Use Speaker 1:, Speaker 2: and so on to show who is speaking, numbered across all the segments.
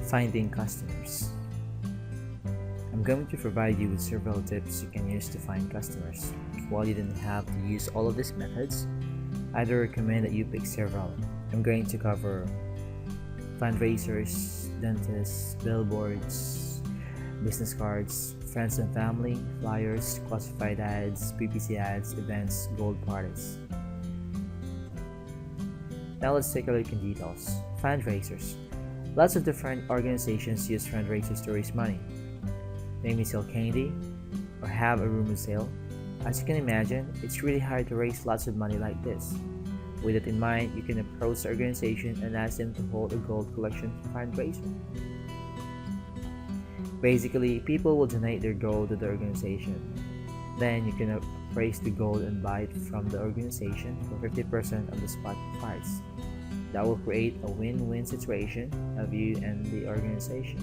Speaker 1: Finding customers. I'm going to provide you with several tips you can use to find customers. While you didn't have to use all of these methods, I'd recommend that you pick several. I'm going to cover fundraisers, dentists, billboards, business cards, friends and family, flyers, classified ads, PPC ads, events, gold parties. Now let's take a look in details. Fundraisers. Lots of different organizations use fundraisers to raise money. Maybe sell candy or have a rumor sale. As you can imagine, it's really hard to raise lots of money like this. With it in mind, you can approach the organization and ask them to hold a gold collection fundraiser. Basically, people will donate their gold to the organization. Then you can appraise the gold and buy it from the organization for 50% of the spot price. That will create a win-win situation of you and the organization.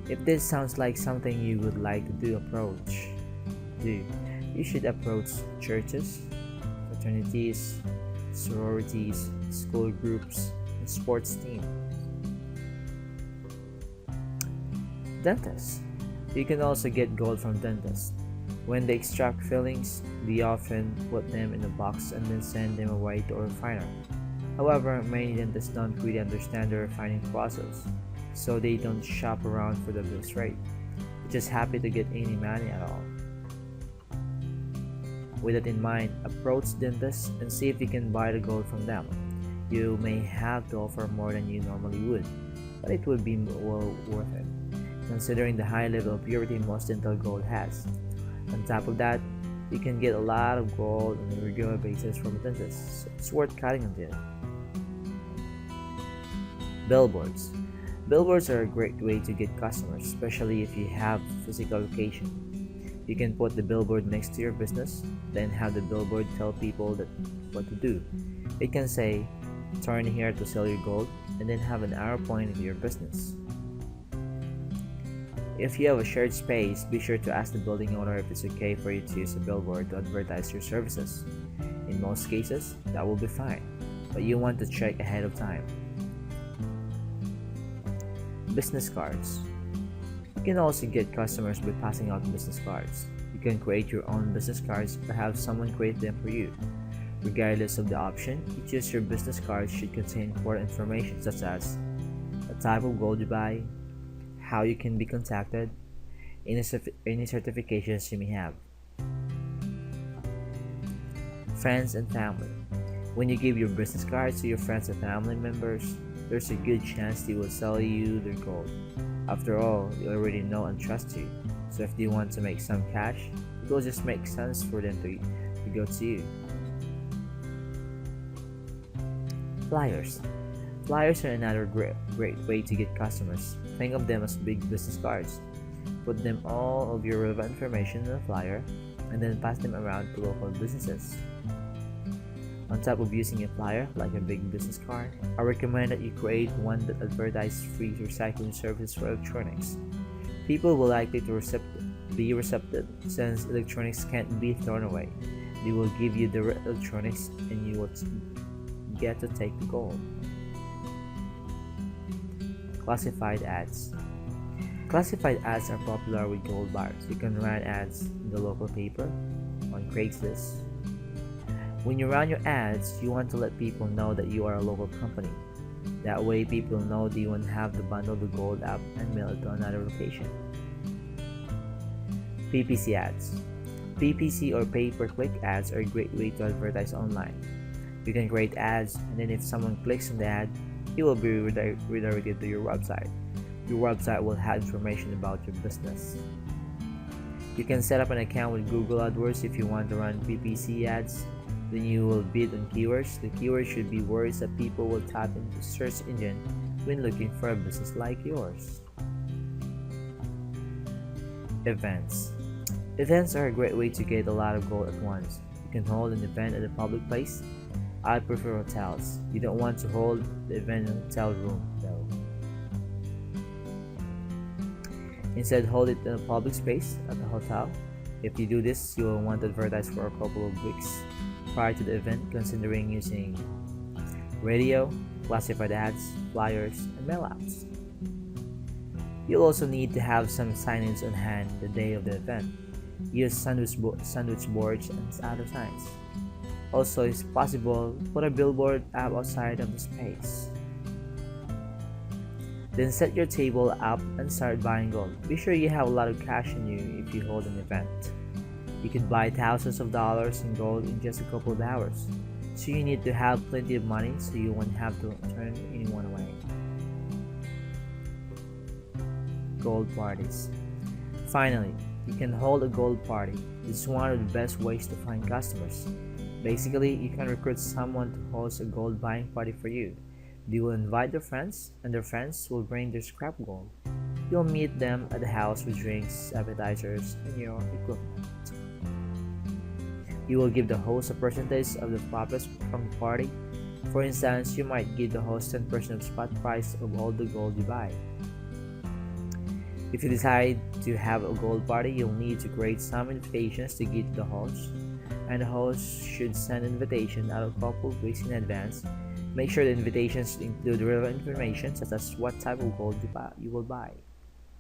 Speaker 1: If this sounds like something you would like to do, you should approach churches, fraternities, sororities, school groups, and sports teams. Dentists. You can also get gold from dentists. When they extract fillings, they often put them in a box and then send them away to a refiner. However, many dentists don't really understand the refining process, so they don't shop around for the best rate. They're just happy to get any money at all. With that in mind, approach dentists and see if you can buy the gold from them. You may have to offer more than you normally would, but it would be well worth it, considering the high level of purity most dental gold has. On top of that, you can get a lot of gold on a regular basis from a dentist, so it's worth cutting a deal. Billboards. Billboards are a great way to get customers, especially if you have physical location. You can put the billboard next to your business, then have the billboard tell people what to do. It can say, "Turn here to sell your gold," and then have an arrow pointing to your business. If you have a shared space, be sure to ask the building owner if it's okay for you to use a billboard to advertise your services. In most cases, that will be fine, but you want to check ahead of time. Business cards. You can also get customers by passing out business cards. You can create your own business cards or have someone create them for you. Regardless of the option, each of your business cards should contain important information such as the type of gold you buy, how you can be contacted, any certifications you may have. Friends and family. When you give your business cards to your friends and family members, there's a good chance they will sell you their gold. After all, they already know and trust you, so if they want to make some cash, it will just make sense for them to go to you. Flyers. Flyers are another great way to get customers. Think of them as big business cards. Put them all of your relevant information in a flyer and then pass them around to local businesses. On top of using a flyer like a big business card, I recommend that you create one that advertises free recycling services for electronics. People will likely to be receptive since electronics can't be thrown away. They will give you the electronics and you will get to take the gold. Classified ads. Classified ads are popular with gold buyers. You can run ads in the local paper, on Craigslist. When you run your ads, you want to let people know that you are a local company. That way people know that you won't have to bundle the gold up and mail it to another location. PPC ads. PPC or pay-per-click ads are a great way to advertise online. You can create ads and then if someone clicks on the ad, he will be redirected to your website. Your website will have information about your business. You can set up an account with Google AdWords if you want to run PPC ads. Then you will bid on keywords. The keywords should be words that people will type into the search engine when looking for a business like yours. Events. Events are a great way to get a lot of gold at once. You can hold an event at a public place. I prefer hotels. You don't want to hold the event in a hotel room though. Instead, hold it in a public space at the hotel. If you do this, you will want to advertise for a couple of weeks prior to the event, considering using radio, classified ads, flyers, and mail-outs. You'll also need to have some signage on hand the day of the event. Use sandwich boards and other signs. Also, if possible, put a billboard up outside of the space. Then set your table up and start buying gold. Be sure you have a lot of cash on you if you hold an event. You can buy thousands of dollars in gold in just a couple of hours. So you need to have plenty of money so you won't have to turn anyone away. Gold parties. Finally, you can hold a gold party. This is one of the best ways to find customers. Basically, you can recruit someone to host a gold buying party for you. They will invite their friends, and their friends will bring their scrap gold. You'll meet them at the house with drinks, appetizers, and your equipment. You will give the host a percentage of the profits from the party. For instance, you might give the host 10% of spot price of all the gold you buy. If you decide to have a gold party, you'll need to create some invitations to give to the host, and the host should send an invitation out a couple of weeks in advance. Make sure the invitations include relevant information such as what type of gold you will buy.